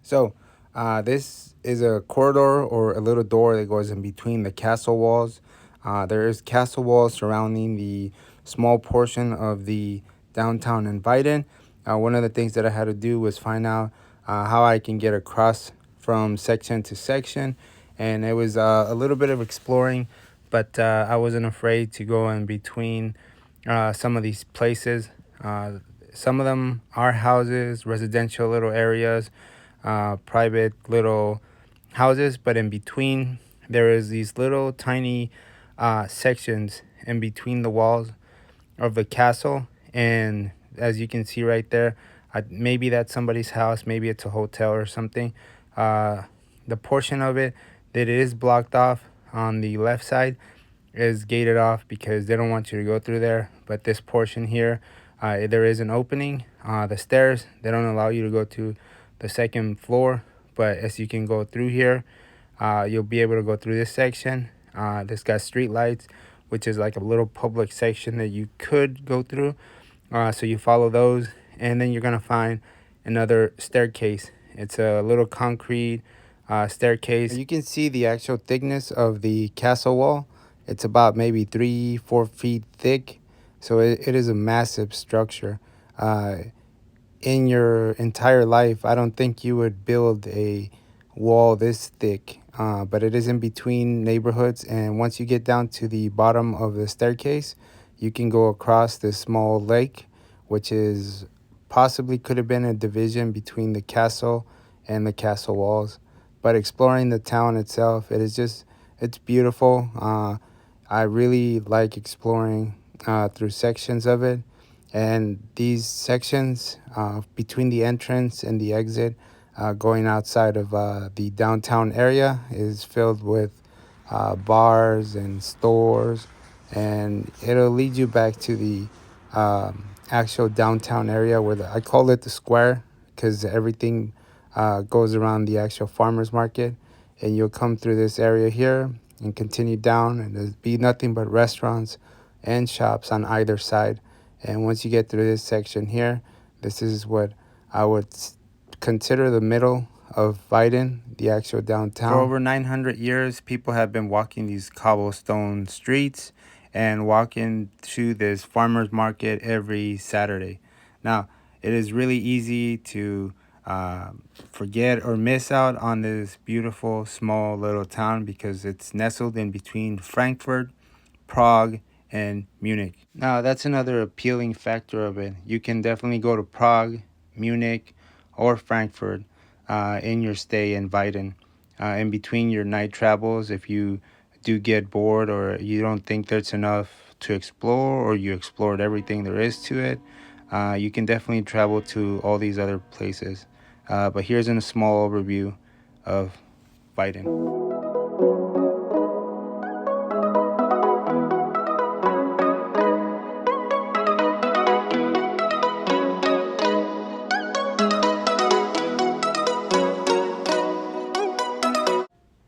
So, this is a corridor or a little door that goes in between the castle walls. There is castle walls surrounding the small portion of the downtown in Weiden. One of the things that I had to do was find out how I can get across from section to section, and it was a little bit of exploring, but I wasn't afraid to go in between some of these places. Some of them are houses, residential little areas, private little houses, but in between there is these little tiny sections in between the walls of the castle. And as you can see right there, maybe that's somebody's house, maybe it's a hotel or something. The portion of it that is blocked off on the left side is gated off because they don't want you to go through there. But this portion here, there is an opening. The stairs, they don't allow you to go to the second floor, but as you can go through here, you'll be able to go through this section. This got street lights, which is like a little public section that you could go through. So you follow those, and then you're gonna find another staircase. It's a little concrete staircase. You can see the actual thickness of the castle wall. It's about maybe 3-4 feet thick, so it is a massive structure. In your entire life, I don't think you would build a wall this thick, but it is in between neighborhoods. And once you get down to the bottom of the staircase, you can go across this small lake, which is possibly could have been a division between the castle and the castle walls. But exploring the town itself, it's beautiful. I really like exploring through sections of it. And these sections between the entrance and the exit going outside of the downtown area is filled with bars and stores, and it'll lead you back to the actual downtown area where I call it the square because everything goes around the actual farmers market. And you'll come through this area here and continue down, and there'll be nothing but restaurants and shops on either side. And once you get through this section here, this is what I would consider the middle of Weiden, the actual downtown. For over 900 years, people have been walking these cobblestone streets and walking to this farmer's market every Saturday. Now, it is really easy to forget or miss out on this beautiful small little town because it's nestled in between Frankfurt, Prague, and Munich. Now, that's another appealing factor of it. You can definitely go to Prague, Munich, or Frankfurt in your stay in Weiden. In between your night travels, if you do get bored or you don't think there's enough to explore or you explored everything there is to it, you can definitely travel to all these other places. But here's a small overview of Weiden.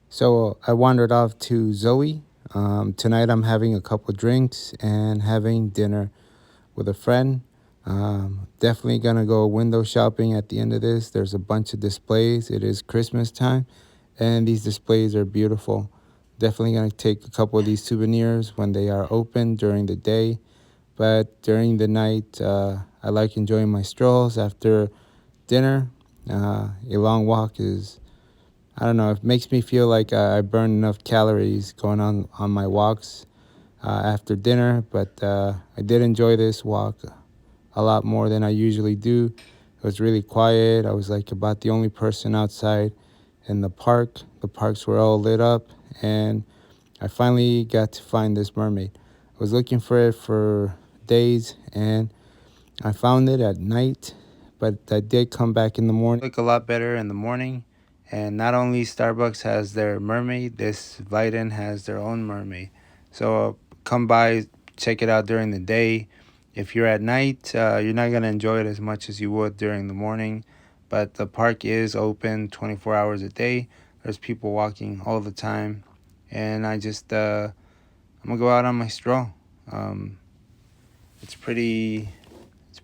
So I wandered off to Zoe. Tonight I'm having a couple drinks and having dinner with a friend. Definitely gonna go window shopping at the end of this. There's a bunch of displays. It is Christmas time, and these displays are beautiful. Definitely gonna take a couple of these souvenirs when they are open during the day. But during the night, I like enjoying my strolls after dinner. A long walk is, I don't know, it makes me feel like I burn enough calories going on my walks after dinner. But I did enjoy this walk a lot more than I usually do. It was really quiet. I was like about the only person outside in the park. The parks were all lit up, and I finally got to find this mermaid. I was looking for it for days, and I found it at night, but I did come back in the morning. Look a lot better in the morning. And not only Starbucks has their mermaid, this Weiden has their own mermaid. So come by, check it out during the day. If you're at night, you're not going to enjoy it as much as you would during the morning. But the park is open 24 hours a day. There's people walking all the time. And I'm going to go out on my stroll. It's pretty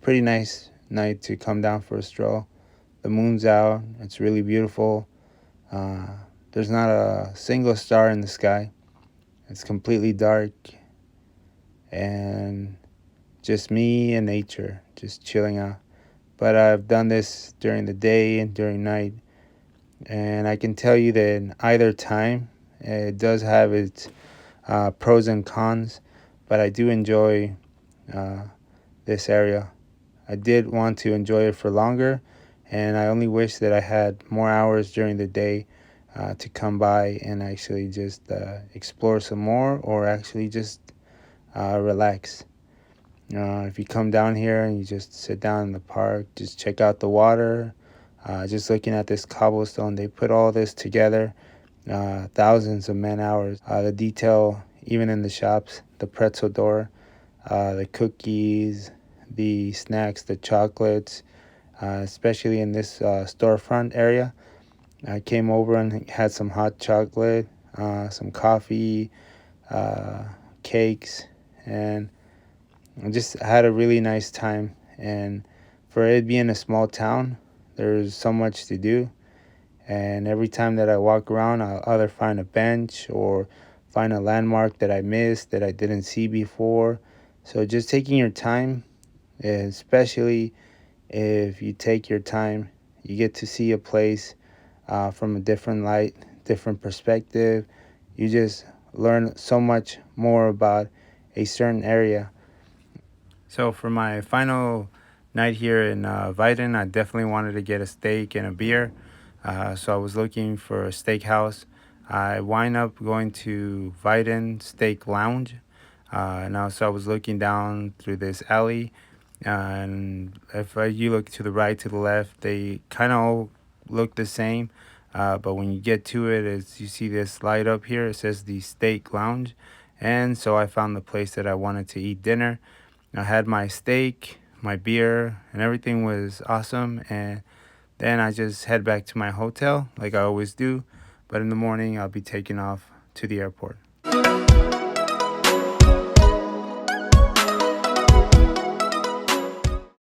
nice night to come down for a stroll. The moon's out. It's really beautiful. Uh, there's not a single star in the sky. It's completely dark, and just me and nature, just chilling out. But I've done this during the day and during night, and I can tell you that in either time, it does have its pros and cons. But I do enjoy uh, this area. I did want to enjoy it for longer, and I only wish that I had more hours during the day to come by and actually just explore some more, or actually just relax. If you come down here and you just sit down in the park, just check out the water, just looking at this cobblestone, they put all this together, thousands of man hours. The detail, even in the shops, the pretzel door, the cookies, the snacks, the chocolates, especially in this storefront area. I came over and had some hot chocolate, some coffee, uh, cakes, and I just had a really nice time. And for it being a small town, there's so much to do. And every time that I walk around, I'll either find a bench or find a landmark that I missed, that I didn't see before. So just taking your time, especially if you take your time, you get to see a place from a different light, different perspective. You just learn so much more about a certain area. So for my final night here in Weiden, I definitely wanted to get a steak and a beer. So I was looking for a steakhouse. I wind up going to Weiden Steak Lounge. Now, so I was looking down through this alley, and if you look to the right, to the left, they kind of all look the same. But when you get to it, you see this light up here. It says the Steak Lounge, and so I found the place that I wanted to eat dinner. I had my steak, my beer, and everything was awesome. And then I just head back to my hotel like I always do. But in the morning, I'll be taking off to the airport.